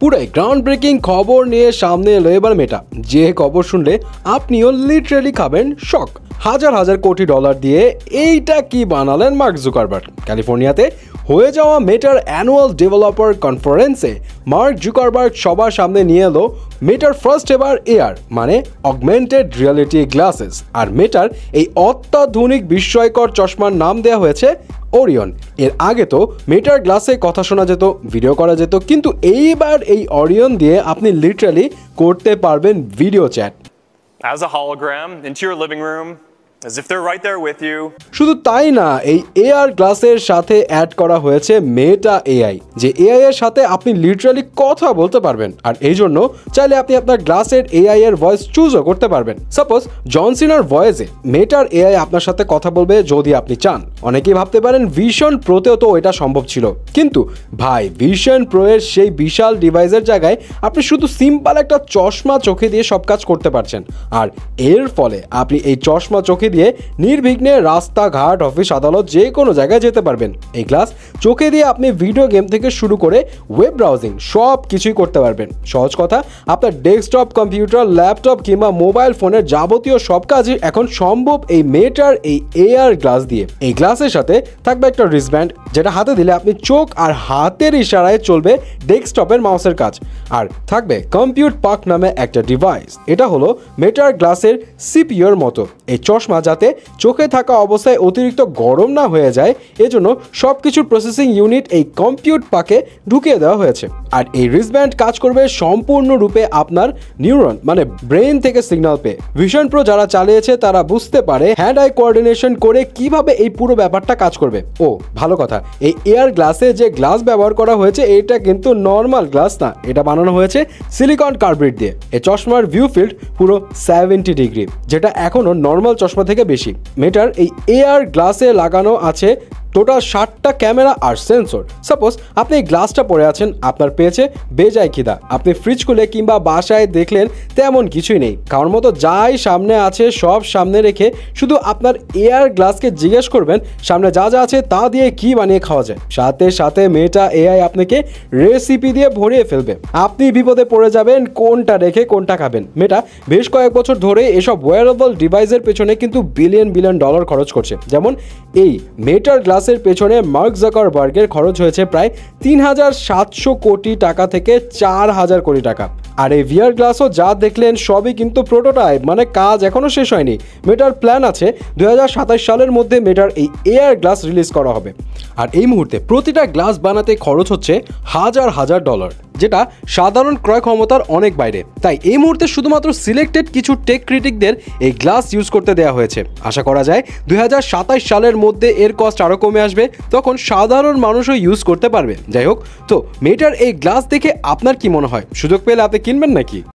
পুরাই ground breaking খবর নিয়ে সামনে এলো এবার মেটা, যে খবর শুনলে আপনিও লিটারেলি খাবেন শক। হাজার হাজার কোটি ডলার দিয়ে এইটা কি বানালেন মার্ক জুকারবার্গ। ক্যালিফোর্নিয়াতে হয়ে যাওয়া মেটার অ্যানুয়াল ডেভেলপার কনফারেন্সে মার্ক জুকারবার্গ সবার সামনে নিয়ে এলো মেটার ফার্স্ট এভার এআর মানে অগমেন্টেড রিয়ালিটি গ্লাসেস। আর মেটার এই অত্যাধুনিক বিস্ময়কর চশমার নাম দেওয়া হয়েছে ওরিয়ন। এর আগে তো মেটার গ্লাসে কথা শোনা যেত, ভিডিও করা যেত, কিন্তু এইবার এই ওরিয়ন দিয়ে আপনি লিটারালি করতে পারবেন video chat as a hologram into your living room as if they're right there with you. শুধু তাই না, এই এআর গ্লাসের সাথে অ্যাড করা হয়েছে মেটা এআই, যে এআই এর সাথে আপনি লিটারালি কথা বলতে পারবেন। আর এই জন্য চাইলে আপনি আপনার গ্লাসের এআই এর ভয়েস চুজও করতে পারবেন। সাপোজ জন সিনার ভয়েসে মেটার এআই আপনার সাথে কথা বলবে যদি আপনি চান। অনেকেই ভাবতে পারেন ভিশন প্রোতেও তো এটা সম্ভব ছিল, কিন্তু ভাই ভিশন প্রো এর সেই বিশাল ডিভাইসের জায়গায় আপনি শুধু সিম্পল একটা চশমা চোখে দিয়ে সব কাজ করতে পারছেন। আর এর ফলে আপনি এই চশমা চোখে দিয়ে নির্বিঘ্নে রাস্তাঘাট, অফিস, আদালত যে কোনো জায়গায় যেতে পারবেন। এই গ্লাস চোখে দিয়ে আপনি ভিডিও গেম থেকে শুরু করে ওয়েব ব্রাউজিং সব কিছুই করতে পারবেন। সহজ কথা, আপনার ডেস্কটপ কম্পিউটার, ল্যাপটপ কিংবা মোবাইল ফোনের যাবতীয় সব কাজই এখন সম্ভব এই মেটার এই এআর গ্লাস দিয়ে। এই গ্লাসের সাথে থাকবে একটা রিস্টব্যান্ড, যেটা হাতে দিলে আপনি চোখ আর হাতের ইশারায় চলবে ডেস্কটপের মাউসের কাজ। আর থাকবে কম্পিউট পাক নামে একটা ডিভাইস, এটা হলো মেটার গ্লাসের সিপিইউর মতো। এই চশমা যাতে চোখে থাকা অবস্থায় অতিরিক্ত গরম না হয়ে যায়, এজন্য সব কিছুর প্রসেসিং ইউনিট এই কম্পিউট পাকে ঢুকিয়ে দেওয়া হয়েছে। আর এই রিস্টব্যান্ড কাজ করবে সম্পূর্ণরূপে আপনার নিউরন মানে ব্রেন থেকে সিগন্যাল পেয়ে। ভিশন প্রো যারা চালিয়েছে তারা বুঝতে পারে হ্যান্ড আই কোঅর্ডিনেশন করে কিভাবে এই পুরো ব্যাপারটা কাজ করবে। ও ভালো কথা, এই এয়ার গ্লাসে যে গ্লাস ব্যবহার করা হয়েছে এটা কিন্তু নর্মাল গ্লাস না, এটা বানানো হয়েছে সিলিকন কার্বাইড দিয়ে। এই চশমার ভিউ ফিল্ড পুরো 70 ডিগ্রি, যেটা এখনো নর্মাল চশমা থেকে বেশি। মেটার এই এআর গ্লাসে লাগানো আছে টোটাল 60টা ক্যামেরা আর সেন্সর। সাপোজ আপনি এই গ্লাসটা পরে আছেন, আপনার পেয়েছে বেজায় খিদা, আপনি ফ্রিজ খুলে কিংবা বাসায় দেখলেন তেমন কিছুই নেই, খাওয়ার মতো যাই সামনে আছে সব সামনে রেখে শুধু আপনার এআর গ্লাসকে জিজ্ঞেস করবেন সামনে যা যা আছে তা দিয়ে কি বানিয়ে খাওয়া যায়। সাথে সাথে মেটা এআই আপনাকে রেসিপি দিয়ে ভরিয়ে ফেলবে। আপনি বিপদে পড়ে যাবেন কোনটা রেখে কোনটা খাবেন। মেটা বেশ কয়েক বছর ধরে এসব ওয়্যারেবল ডিভাইসের পেছনে কিন্তু বিলিয়ন বিলিয়ন ডলার খরচ করছে। যেমন এই মেটার গ্লাস এর পেছনে মার্ক জাকারবার্গের খরচ হয়েছে প্রায় 3700 কোটি টাকা থেকে 4000 কোটি টাকা। আর এই ভিআর গ্লাসও যা দেখলেন সবই কিন্তু প্রোটোটাইপ, মানে কাজ এখনো শেষ হয়নি। মেটার প্ল্যান আছে 2027 সালের মধ্যে মেটার এই এআর গ্লাস রিলিজ করা হবে। আর এই মুহূর্তে প্রতিটা গ্লাস বানাতে খরচ হচ্ছে হাজার হাজার ডলার, যেটা সাধারণ ক্রয় ক্ষমতার অনেক বাইরে। তাই এই মুহূর্তে শুধুমাত্র সিলেক্টেড কিছু টেক ক্রিটিকদের এই গ্লাস ইউজ করতে দেওয়া হয়েছে। আশা করা যায় 2027 সালের মধ্যে এর কস্ট আরও কমে আসবে, তখন সাধারণ মানুষও ইউজ করতে পারবে। যাই হোক, তো মেটার এই গ্লাস দেখে আপনার কি মনে হয়? সুযোগ পেলে আপনি কিনবেন নাকি?